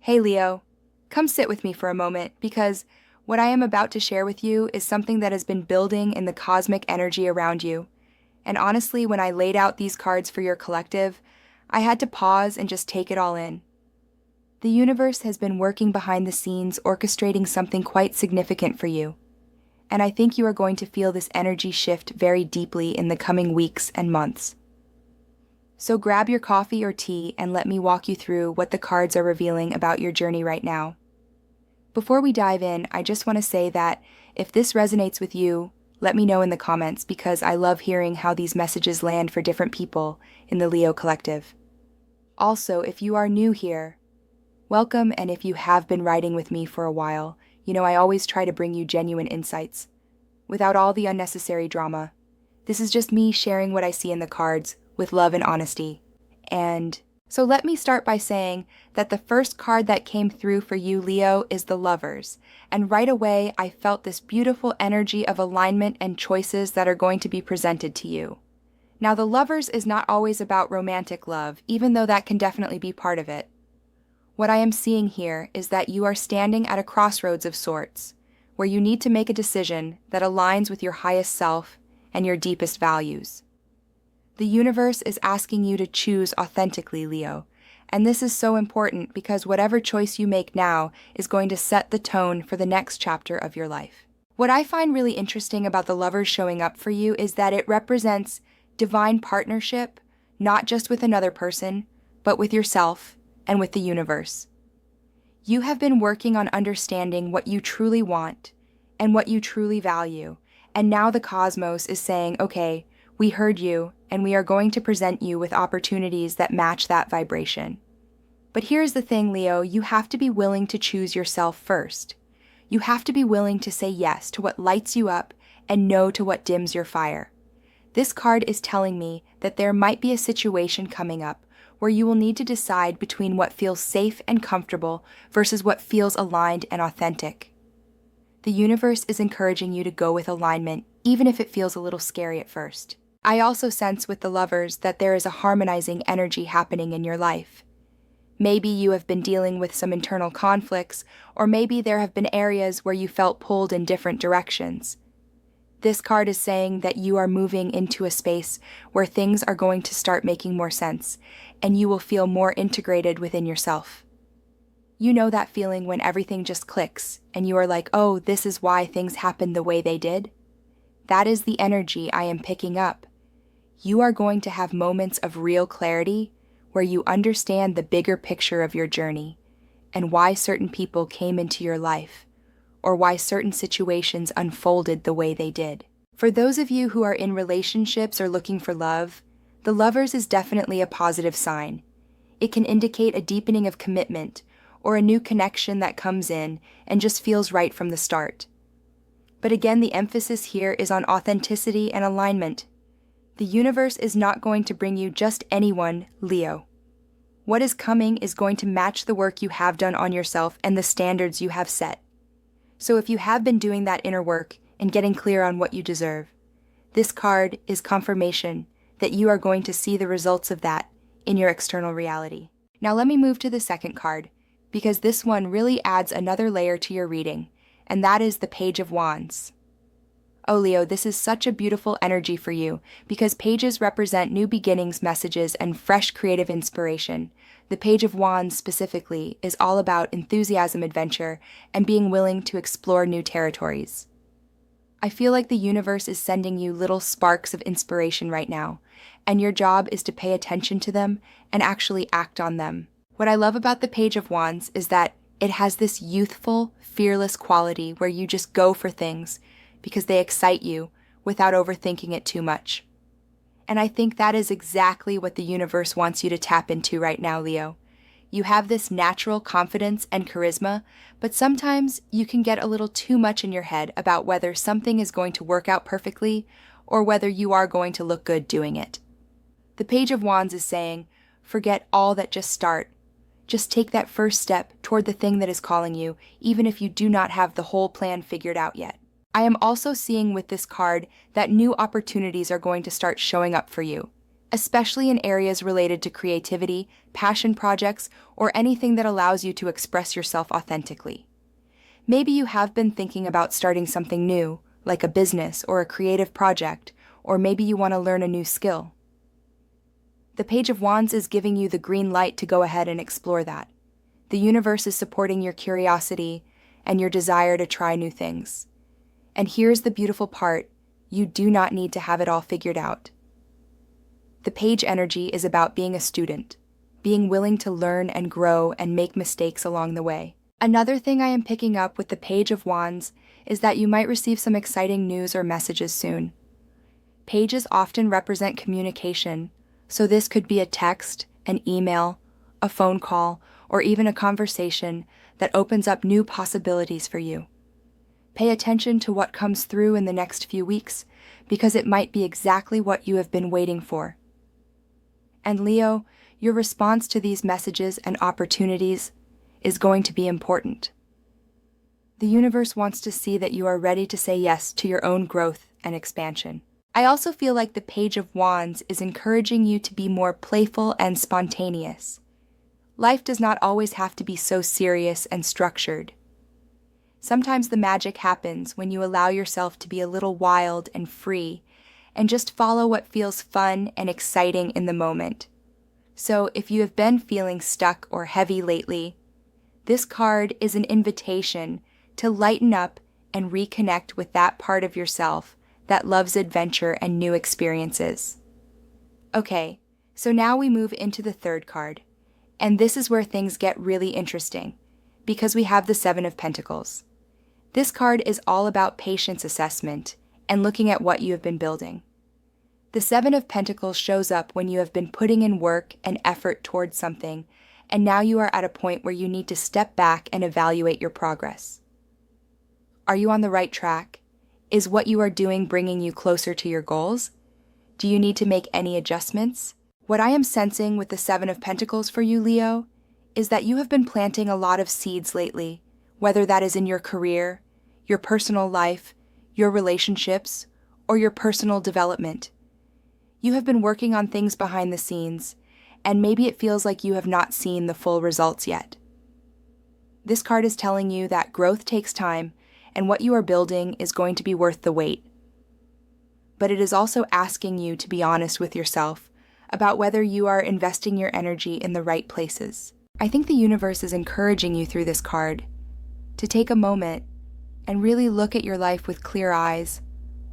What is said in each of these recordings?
Hey Leo, come sit with me for a moment because what I am about to share with you is something that has been building in the cosmic energy around you. And honestly, when I laid out these cards for your collective, I had to pause and just take it all in. The universe has been working behind the scenes, orchestrating something quite significant for you. And I think you are going to feel this energy shift very deeply in the coming weeks and months. So grab your coffee or tea and let me walk you through what the cards are revealing about your journey right now. Before we dive in, I just want to say that if this resonates with you, let me know in the comments because I love hearing how these messages land for different people in the Leo collective. Also, if you are new here, welcome, and if you have been riding with me for a while, I always try to bring you genuine insights, without all the unnecessary drama. This is just me sharing what I see in the cards, with love and honesty. And so let me start by saying that the first card that came through for you, Leo, is the Lovers. And right away, I felt this beautiful energy of alignment and choices that are going to be presented to you. Now, the Lovers is not always about romantic love, even though that can definitely be part of it. What I am seeing here is that you are standing at a crossroads of sorts, where you need to make a decision that aligns with your highest self and your deepest values. The universe is asking you to choose authentically, Leo, and this is so important because whatever choice you make now is going to set the tone for the next chapter of your life. What I find really interesting about the Lovers showing up for you is that it represents divine partnership, not just with another person, but with yourself and with the universe. You have been working on understanding what you truly want and what you truly value, and now the cosmos is saying, okay, we heard you, and we are going to present you with opportunities that match that vibration. But here's the thing, Leo, you have to be willing to choose yourself first. You have to be willing to say yes to what lights you up and no to what dims your fire. This card is telling me that there might be a situation coming up where you will need to decide between what feels safe and comfortable versus what feels aligned and authentic. The universe is encouraging you to go with alignment, even if it feels a little scary at first. I also sense with the Lovers that there is a harmonizing energy happening in your life. Maybe you have been dealing with some internal conflicts, or maybe there have been areas where you felt pulled in different directions. This card is saying that you are moving into a space where things are going to start making more sense, and you will feel more integrated within yourself. You know that feeling when everything just clicks, and you are like, oh, this is why things happened the way they did? That is the energy I am picking up. You are going to have moments of real clarity where you understand the bigger picture of your journey and why certain people came into your life or why certain situations unfolded the way they did. For those of you who are in relationships or looking for love, the Lovers is definitely a positive sign. It can indicate a deepening of commitment or a new connection that comes in and just feels right from the start. But again, the emphasis here is on authenticity and alignment. The universe is not going to bring you just anyone, Leo. What is coming is going to match the work you have done on yourself and the standards you have set. So if you have been doing that inner work and getting clear on what you deserve, this card is confirmation that you are going to see the results of that in your external reality. Now let me move to the second card, because this one really adds another layer to your reading, and that is the Page of Wands. Oh, Leo, this is such a beautiful energy for you because pages represent new beginnings, messages, and fresh creative inspiration. The Page of Wands specifically is all about enthusiasm, adventure, and being willing to explore new territories. I feel like the universe is sending you little sparks of inspiration right now, and your job is to pay attention to them and actually act on them. What I love about the Page of Wands is that it has this youthful, fearless quality where you just go for things because they excite you without overthinking it too much. And I think that is exactly what the universe wants you to tap into right now, Leo. You have this natural confidence and charisma, but sometimes you can get a little too much in your head about whether something is going to work out perfectly or whether you are going to look good doing it. The Page of Wands is saying, forget all that, just start. Just take that first step toward the thing that is calling you, even if you do not have the whole plan figured out yet. I am also seeing with this card that new opportunities are going to start showing up for you. especially in areas related to creativity, passion projects, or anything that allows you to express yourself authentically. Maybe you have been thinking about starting something new, like a business or a creative project, or maybe you want to learn a new skill. The Page of Wands is giving you the green light to go ahead and explore that. The universe is supporting your curiosity and your desire to try new things. And here's the beautiful part: you do not need to have it all figured out. The Page energy is about being a student, being willing to learn and grow and make mistakes along the way. Another thing I am picking up with the Page of Wands is that you might receive some exciting news or messages soon. Pages often represent communication, so this could be a text, an email, a phone call, or even a conversation that opens up new possibilities for you. Pay attention to what comes through in the next few weeks, because it might be exactly what you have been waiting for. And Leo, your response to these messages and opportunities is going to be important. The universe wants to see that you are ready to say yes to your own growth and expansion. I also feel like the Page of Wands is encouraging you to be more playful and spontaneous. Life does not always have to be so serious and structured. Sometimes the magic happens when you allow yourself to be a little wild and free and just follow what feels fun and exciting in the moment. So if you have been feeling stuck or heavy lately, this card is an invitation to lighten up and reconnect with that part of yourself that loves adventure and new experiences. Okay, so now we move into the third card, and this is where things get really interesting, because we have the Seven of Pentacles. This card is all about patience assessment and looking at what you have been building. The Seven of Pentacles shows up when you have been putting in work and effort towards something, and now you are at a point where you need to step back and evaluate your progress. Are you on the right track? Is what you are doing bringing you closer to your goals? Do you need to make any adjustments? What I am sensing with the Seven of Pentacles for you, Leo, is that you have been planting a lot of seeds lately, whether that is in your career, your personal life, your relationships, or your personal development. You have been working on things behind the scenes, and maybe it feels like you have not seen the full results yet. This card is telling you that growth takes time, and what you are building is going to be worth the wait. But it is also asking you to be honest with yourself about whether you are investing your energy in the right places. I think the universe is encouraging you through this card to take a moment and really look at your life with clear eyes.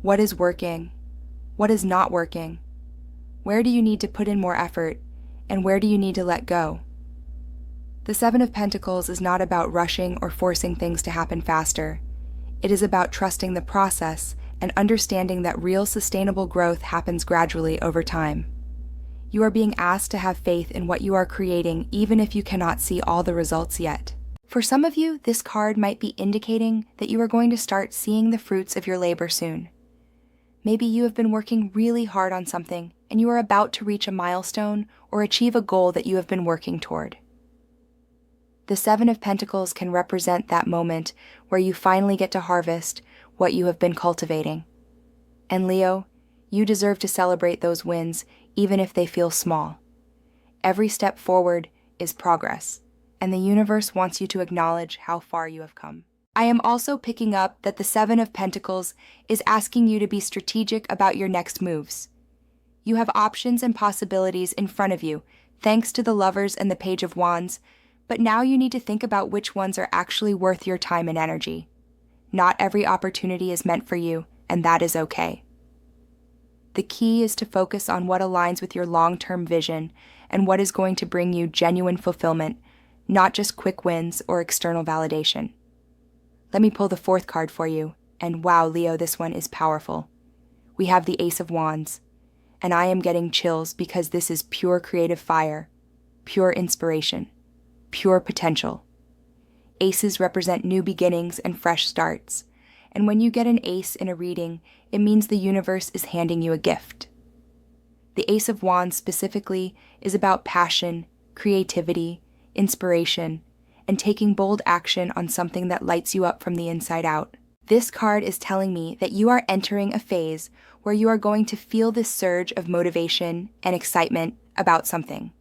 What is working? What is not working? Where do you need to put in more effort, and where do you need to let go? The Seven of Pentacles is not about rushing or forcing things to happen faster. It is about trusting the process and understanding that real sustainable growth happens gradually over time. You are being asked to have faith in what you are creating, even if you cannot see all the results yet. For some of you, this card might be indicating that you are going to start seeing the fruits of your labor soon. Maybe you have been working really hard on something, and you are about to reach a milestone or achieve a goal that you have been working toward. The Seven of Pentacles can represent that moment where you finally get to harvest what you have been cultivating. And Leo, you deserve to celebrate those wins, even if they feel small. Every step forward is progress, and the universe wants you to acknowledge how far you have come. I am also picking up that the Seven of Pentacles is asking you to be strategic about your next moves. You have options and possibilities in front of you, thanks to the Lovers and the Page of Wands, but now you need to think about which ones are actually worth your time and energy. Not every opportunity is meant for you, and that is okay. The key is to focus on what aligns with your long-term vision and what is going to bring you genuine fulfillment, not just quick wins or external validation. Let me pull the fourth card for you, and wow, Leo, this one is powerful. We have the Ace of Wands, and I am getting chills because this is pure creative fire, pure inspiration, pure potential. Aces represent new beginnings and fresh starts, and when you get an ace in a reading, it means the universe is handing you a gift. The Ace of Wands specifically is about passion, creativity, inspiration, and taking bold action on something that lights you up from the inside out. This card is telling me that you are entering a phase where you are going to feel this surge of motivation and excitement about something.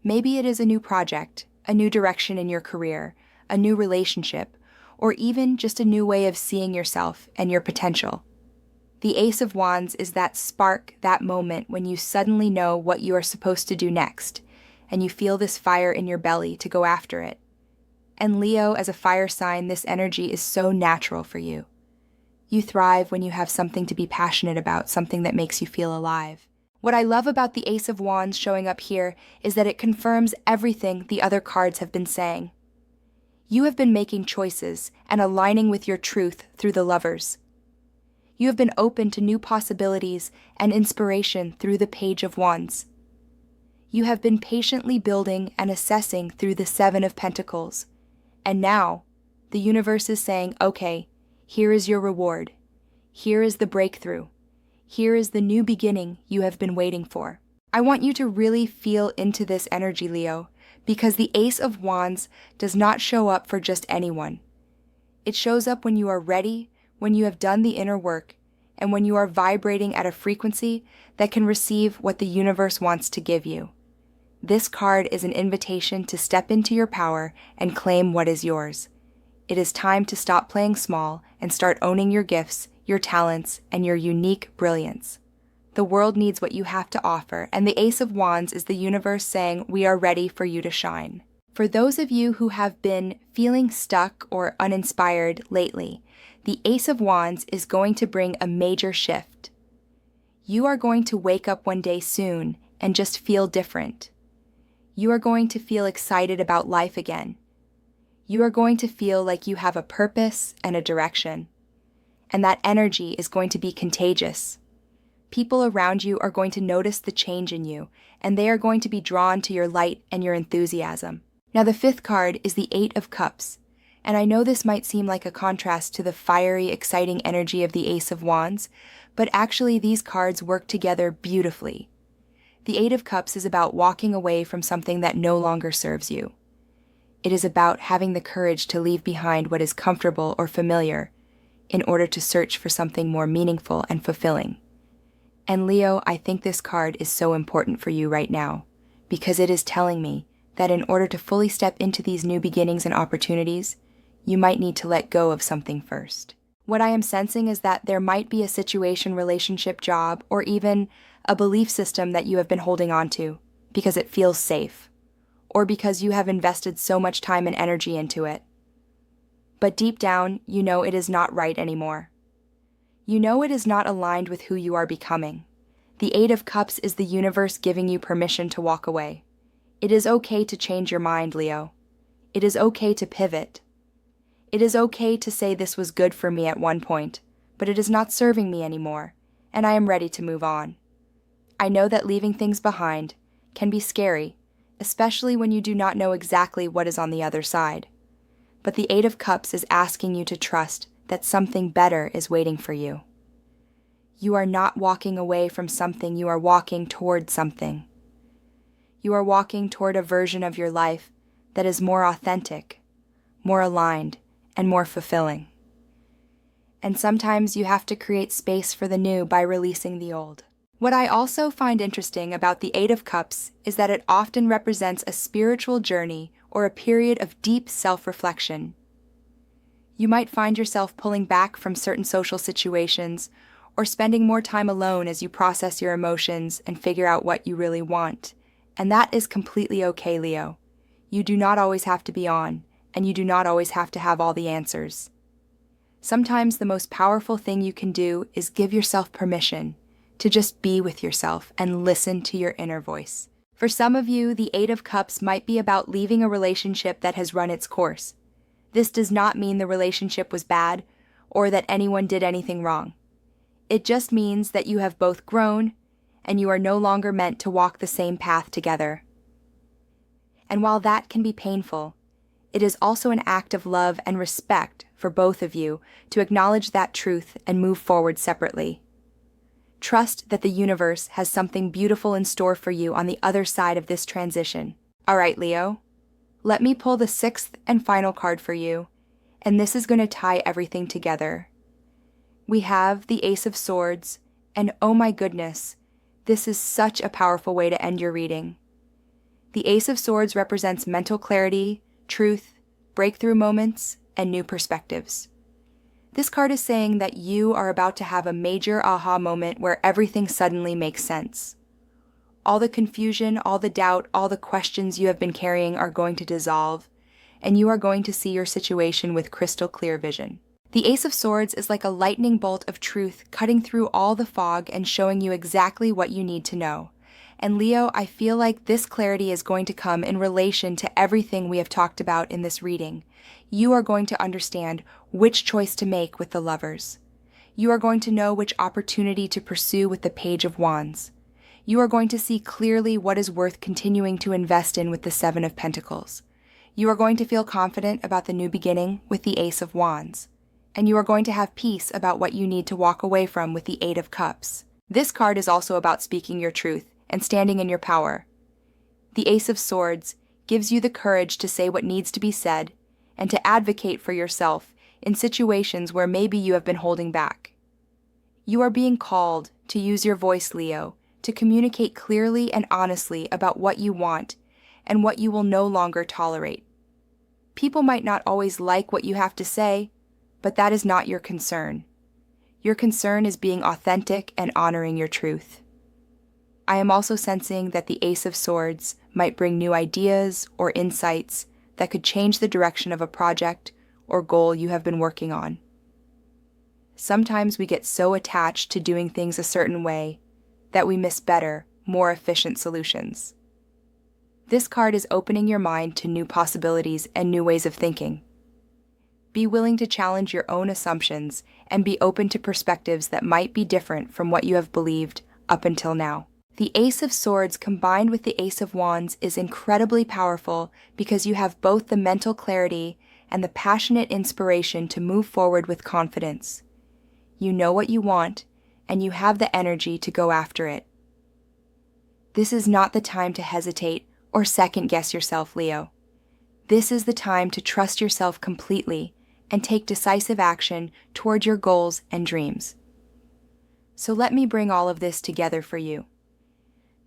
Maybe it is a new project, a new direction in your career, a new relationship, or even just a new way of seeing yourself and your potential. The Ace of Wands is that spark, that moment when you suddenly know what you are supposed to do next, and you feel this fire in your belly to go after it. And Leo, as a fire sign, this energy is so natural for you. You thrive when you have something to be passionate about, something that makes you feel alive. What I love about the Ace of Wands showing up here is that it confirms everything the other cards have been saying. You have been making choices and aligning with your truth through the Lovers. You have been open to new possibilities and inspiration through the Page of Wands. You have been patiently building and assessing through the Seven of Pentacles. And now, the universe is saying, okay, here is your reward. Here is the breakthrough. Here is the new beginning you have been waiting for. I want you to really feel into this energy, Leo, because the Ace of Wands does not show up for just anyone. It shows up when you are ready, when you have done the inner work, and when you are vibrating at a frequency that can receive what the universe wants to give you. This card is an invitation to step into your power and claim what is yours. It is time to stop playing small and start owning your gifts, your talents, and your unique brilliance. The world needs what you have to offer, and the Ace of Wands is the universe saying, we are ready for you to shine. For those of you who have been feeling stuck or uninspired lately, the Ace of Wands is going to bring a major shift. You are going to wake up one day soon and just feel different. You are going to feel excited about life again. You are going to feel like you have a purpose and a direction. And that energy is going to be contagious. People around you are going to notice the change in you, and they are going to be drawn to your light and your enthusiasm. Now, the fifth card is the Eight of Cups, and I know this might seem like a contrast to the fiery, exciting energy of the Ace of Wands, but actually these cards work together beautifully. The Eight of Cups is about walking away from something that no longer serves you. It is about having the courage to leave behind what is comfortable or familiar in order to search for something more meaningful and fulfilling. And Leo, I think this card is so important for you right now, because it is telling me that in order to fully step into these new beginnings and opportunities, you might need to let go of something first. What I am sensing is that there might be a situation, relationship, job, or even a belief system that you have been holding on to because it feels safe, or because you have invested so much time and energy into it. But deep down, you know it is not right anymore. You know it is not aligned with who you are becoming. The Eight of Cups is the universe giving you permission to walk away. It is okay to change your mind, Leo. It is okay to pivot. It is okay to say this was good for me at one point, but it is not serving me anymore, and I am ready to move on. I know that leaving things behind can be scary, especially when you do not know exactly what is on the other side. But the Eight of Cups is asking you to trust that something better is waiting for you. You are not walking away from something, you are walking toward something. You are walking toward a version of your life that is more authentic, more aligned, and more fulfilling. And sometimes you have to create space for the new by releasing the old. What I also find interesting about the Eight of Cups is that it often represents a spiritual journey or a period of deep self-reflection. You might find yourself pulling back from certain social situations or spending more time alone as you process your emotions and figure out what you really want. And that is completely okay, Leo. You do not always have to be on, and you do not always have to have all the answers. Sometimes the most powerful thing you can do is give yourself permission to just be with yourself and listen to your inner voice. For some of you, the Eight of Cups might be about leaving a relationship that has run its course. This does not mean the relationship was bad or that anyone did anything wrong. It just means that you have both grown and you are no longer meant to walk the same path together. And while that can be painful, it is also an act of love and respect for both of you to acknowledge that truth and move forward separately. Trust that the universe has something beautiful in store for you on the other side of this transition. All right, Leo, let me pull the sixth and final card for you, and this is going to tie everything together. We have the Ace of Swords, and oh my goodness, this is such a powerful way to end your reading. The Ace of Swords represents mental clarity, truth, breakthrough moments, and new perspectives. This card is saying that you are about to have a major aha moment where everything suddenly makes sense. All the confusion, all the doubt, all the questions you have been carrying are going to dissolve, and you are going to see your situation with crystal clear vision. The Ace of Swords is like a lightning bolt of truth cutting through all the fog and showing you exactly what you need to know. And Leo, I feel like this clarity is going to come in relation to everything we have talked about in this reading. You are going to understand which choice to make with the Lovers. You are going to know which opportunity to pursue with the Page of Wands. You are going to see clearly what is worth continuing to invest in with the Seven of Pentacles. You are going to feel confident about the new beginning with the Ace of Wands. And you are going to have peace about what you need to walk away from with the Eight of Cups. This card is also about speaking your truth and standing in your power. The Ace of Swords gives you the courage to say what needs to be said and to advocate for yourself in situations where maybe you have been holding back. You are being called to use your voice, Leo, to communicate clearly and honestly about what you want and what you will no longer tolerate. People might not always like what you have to say, but that is not your concern. Your concern is being authentic and honoring your truth. I am also sensing that the Ace of Swords might bring new ideas or insights that could change the direction of a project or goal you have been working on. Sometimes we get so attached to doing things a certain way that we miss better, more efficient solutions. This card is opening your mind to new possibilities and new ways of thinking. Be willing to challenge your own assumptions and be open to perspectives that might be different from what you have believed up until now. The Ace of Swords combined with the Ace of Wands is incredibly powerful because you have both the mental clarity and the passionate inspiration to move forward with confidence. You know what you want, and you have the energy to go after it. This is not the time to hesitate or second-guess yourself, Leo. This is the time to trust yourself completely and take decisive action toward your goals and dreams. So let me bring all of this together for you.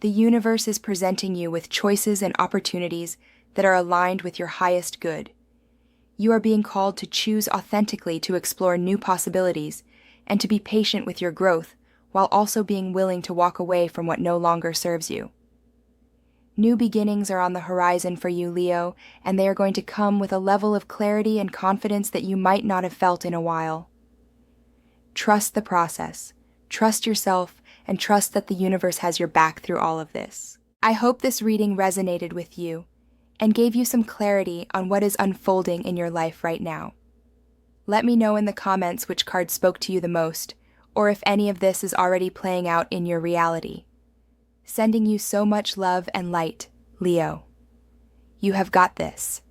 The universe is presenting you with choices and opportunities that are aligned with your highest good. You are being called to choose authentically to explore new possibilities and to be patient with your growth while also being willing to walk away from what no longer serves you. New beginnings are on the horizon for you, Leo, and they are going to come with a level of clarity and confidence that you might not have felt in a while. Trust the process, trust yourself, and trust that the universe has your back through all of this. I hope this reading resonated with you and gave you some clarity on what is unfolding in your life right now. Let me know in the comments which card spoke to you the most, or if any of this is already playing out in your reality. Sending you so much love and light, Leo. You have got this.